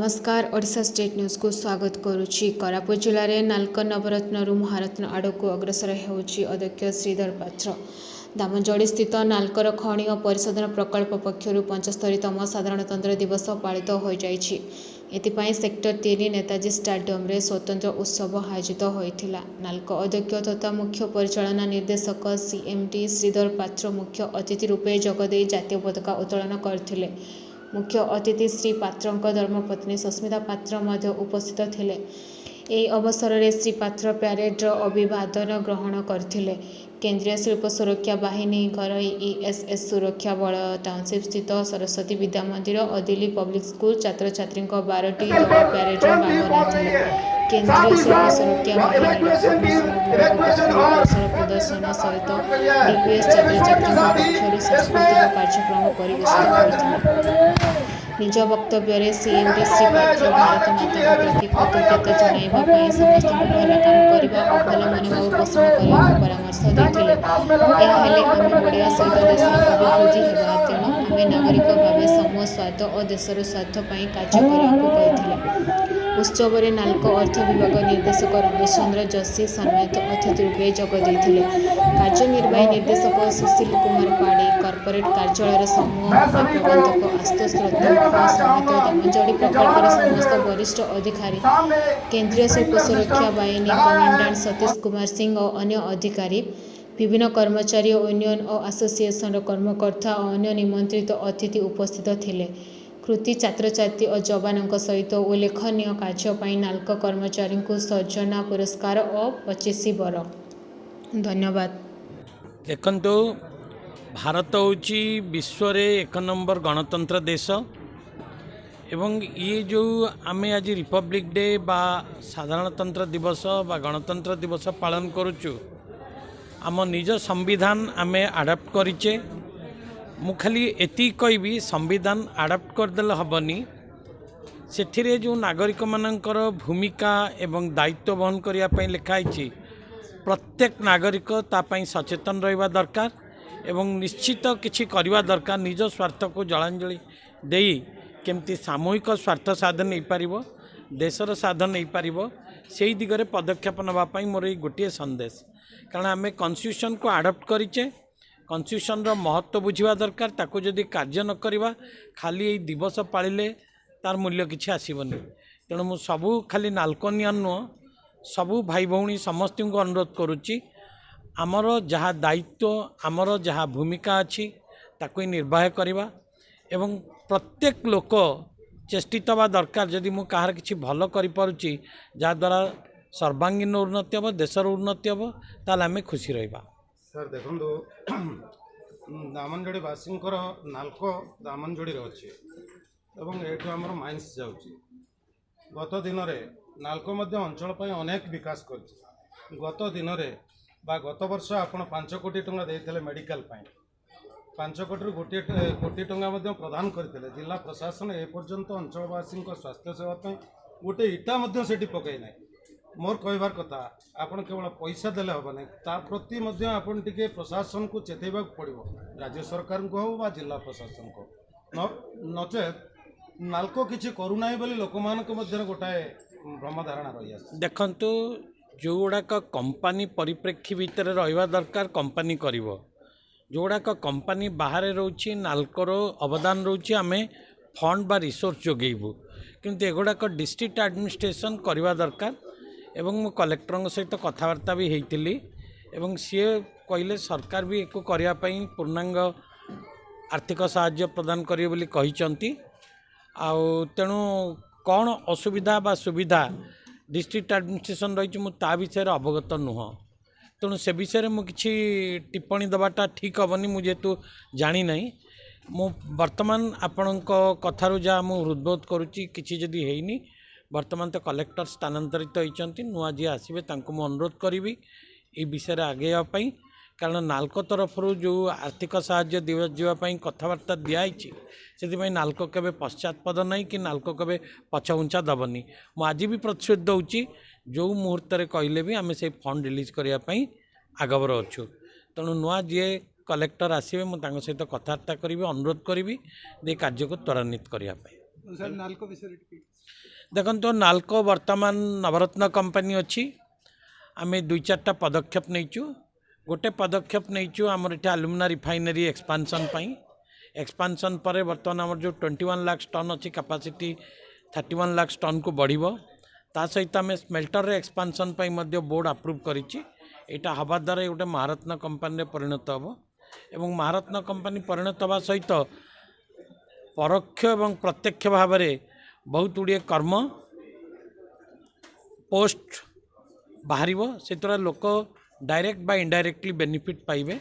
नमस्कार Odisha state news को स्वागत करुच्ची। कोरापुट जिले में नाल्क नवरत्न महारत्न आड़क अग्रसर होउची अध्यक्ष श्रीधर पात्र। दामनजोड़ी स्थित नाल्कर खनि और परिशोधन प्रकल्प पक्षर 75तम साधारणतंत्र दिवस पालित हो जाइछि। एथिपाई सेक्टर 3 नेताजी स्टाडियम रे स्वतंत्र उत्सव आयोजित होइथिला। नाल्क अध्यक्ष तथा मुख्य परिचालना निर्देशक सीएमडी श्रीधर पात्र मुख्य अतिथि रूपे जोगदे जातीय पताका उत्तोलन करथिले। मुख्य अतिथि श्री पात्र धर्मपत्नी सस्मिता पात्र मध्य उपस्थित थिले। एही अवसर में श्री पात्र प्यारेड्र अभिवादन ग्रहण करथिले। केंद्रीय शिल्प सुरक्षा बाहिनी घरोई ईएसएस सुरक्षा बल टाउनशिप स्थित सरस्वती विद्या मंदिर अदिली पब्लिक स्कूल छात्र छात्री 12टी दल प्यारेड्र भाग नेइथिले। केंद्रीय शिल्प सुरक्षा बाहिनी प्रदर्शन सहित डीपीएस छात्र छात्री पक्ष सांस्कृतिक कार्यक्रम परिवेशित करथिले। निज वक्तव्य में सीएमडी श्री पात्र भारत माता प्रति कृतज्ञता जनाइबा समस्त भल काम करने और भल मनोभाव पोषण करने परामर्श देते। आम बढ़िया सहित देश अभिवृद्धि होगा तेणु आम नागरिक भाव समूह स्वार्थ और देशर स्वार्थ कार्य करने। उत्सव में नाल्क अर्थ विभाग निर्देशक रमेश चंद्र जोशी सम्मानित अतिथि रूपे जोगदे। कार्यनिर्वाही निर्देशक सुशील कुमार पाड़ी कॉर्पोरेट कार्यालय समूह प्रबंधक आशुतोष रत्न समेत दामनजोड़ी प्रकल्पर समस्त वरिष्ठ अधिकारी, केंद्रीय शिल्प सुरक्षा बाहिनी कमांडेंट सतीश कुमार सिंह और अन्य अधिकारी, विभिन्न कर्मचारी यूनियन और एसोसिएशन कर्मकर्ता और अन्य निमंत्रित अतिथि उपस्थित थिले। कृति छात्र छात्री और जवानों सहित उल्लेखनीय कार्य नाल्क कर्मचारी को सज्जना पुरस्कार और 25 बर। धन्यवाद। देखो भारत होची विश्व रे 1 नंबर गणतंत्र देश एवं ये जो आमे आज रिपब्लिक डे बा साधारणतंत्र दिवस बा गणतंत्र दिवस पालन करुचु आम निज संविधान आमे आडाप्ट करिचे। मु खाली एति कहबी संविधान आडाप्ट करदेले हबनी सेठिरे जो नागरिक मानकर भूमिका एवं दायित्व वहन करिया पई लिखाइछि। प्रत्येक नागरिक तापाई सचेतन रहिबा दरकार एवं निश्चित किछि करिबा दरकार। निज स्वार्थ को जलांजलि देई केमती सामूहिक स्वार्थ साधन नहीं पारिबो, देशर साधन नहीं पारिबो, सेही दिगरे पदक्षेप नबा पई मोर ई गोटिए संदेश। कारण आमे कॉन्स्टिट्यूशन को आडप्ट करिचे, कॉन्स्टिट्यूशन रो महत्व बुझिबा दरकार। ताको जदि कार्य न करिबा खाली एई दिवस पालिले तार मूल्य किछि आसीबनी। तेणु मु सबु खाली नाल्कनियन नुह सबु भाई भौणी समस्त को अनुरोध करुच्ची आमर जहाँ दायित्व आमर जहाँ भूमिका अच्छी ताको निर्वाह करवा एवं प्रत्येक लोक चेष्टित हवा दरकार। जदि मु कहार किछि भल करि पारुची जहाँद्वारा सर्वांगीन उन्नति हम देशर उन्नति हम ताले आमे खुशी रहिबा। सर देखो दामनजोड़ी बासींकर नाल्क दामनजोड़ी अच्छे एवं एठू आमर माइंस जाउची। गत दिन में नाल्क अंचल अनेक विकास कर गत दिन में बा गत वर्ष आप 5 कोटी टंका देते मेडिकल 5 कोटी गोटे कोटी टंका प्रदान करते। जिला प्रशासन एपर्यंत अंचलवासी स्वास्थ्य सेवाई गोटे इटा से पकई ना। मोर कहबार कथा आपन केवल पैसा देले हेबनी तार प्रति आपन टिके प्रशासन को चेतैबा पड़ो, राज्य सरकार को हो बा जिला प्रशासन को नचेत नाल्को किछि करूना बोली लोक मान गोटाए भ्रमधारणा रही आसे। देखंतु जो गुड़ाक कंपनी परिप्रेक्षी भितर रहिबा दरकार कंपनी करिवो। जो गुड़ाक कंपनी बाहर रोची नाल्कर अवदान रोची आमे फंड बा रिसोर्स जोगेबू, किंतु एगुड़ाक डिस्ट्रिक्ट एडमिनिस्ट्रेशन करवा दरकार। एवं मु कलेक्टर सहित कथबार्ता भी होती एवं सी कहले सरकार भी एक करने पूर्णांग आर्थिक साहाय्य प्रदान करिवे बोली कहिसंती। तेणु कौन असुविधा बा सुविधा डिस्ट्रिक्ट एडमिनिस्ट्रेशन रही मु ता विषय अवगत नुह। तेणु से विषय में किसी टिप्पणी देवाटा ठीक हेनी मु जेतु जानी नहीं। मु वर्तमान आपण कथारू जहाँ मु हृदबोध करुच्ची किसी जदि हैनी वर्तमान तो कलेक्टर स्थानांतरित होती नुआ जी आसवे मु अनुरोध करी ये विषय आगे आवाई। कारण नाल्क तरफ जो आर्थिक साहाय्य दिवाई कथबार्ता दिखाई से नाल्क केवे पश्चातपद नहीं कि नाल्क केवे पछउंचा दबनी। मु आज भी प्रतिश्रुति दूची जो मुहूर्त कहले भी आम से फंड रिलीज करने आगबर अच्छु। तेणु नुआ जी कलेक्टर आसवे मुझे सहित कथबार्ता करी अनुरोध करी कार्य को त्वरान्वित करने। सर नाल्को विषय देखो नाल्को वर्तमान नवरत्न कंपनी अच्छी आम दुई चार्टा पदक्षेप नहींचु गोटे पदक्षेप नहींचु आमर इटे आलुमिना रिफाइनरी एक्सपांसन पर बर्तमान आमर जो 21 लाख टन अच्छी कैपेसिटी 31 लाख टन को बढ़िबो ता सहित आम स्मेल्टर एक्सपांसन बोर्ड अप्रूव करिछि एटा हवा द्वारा गोटे महारत्न कंपनी परिणत हम एवं महारत्न कंपनी परिणत हवा सहित परोक्ष एवं प्रत्यक्ष भाव में बहुत गुड़िए कर्म पोस्ट बाहर से लोक डायरेक्ट बा इनडायरेक्टली बेनिफिट पाइबे।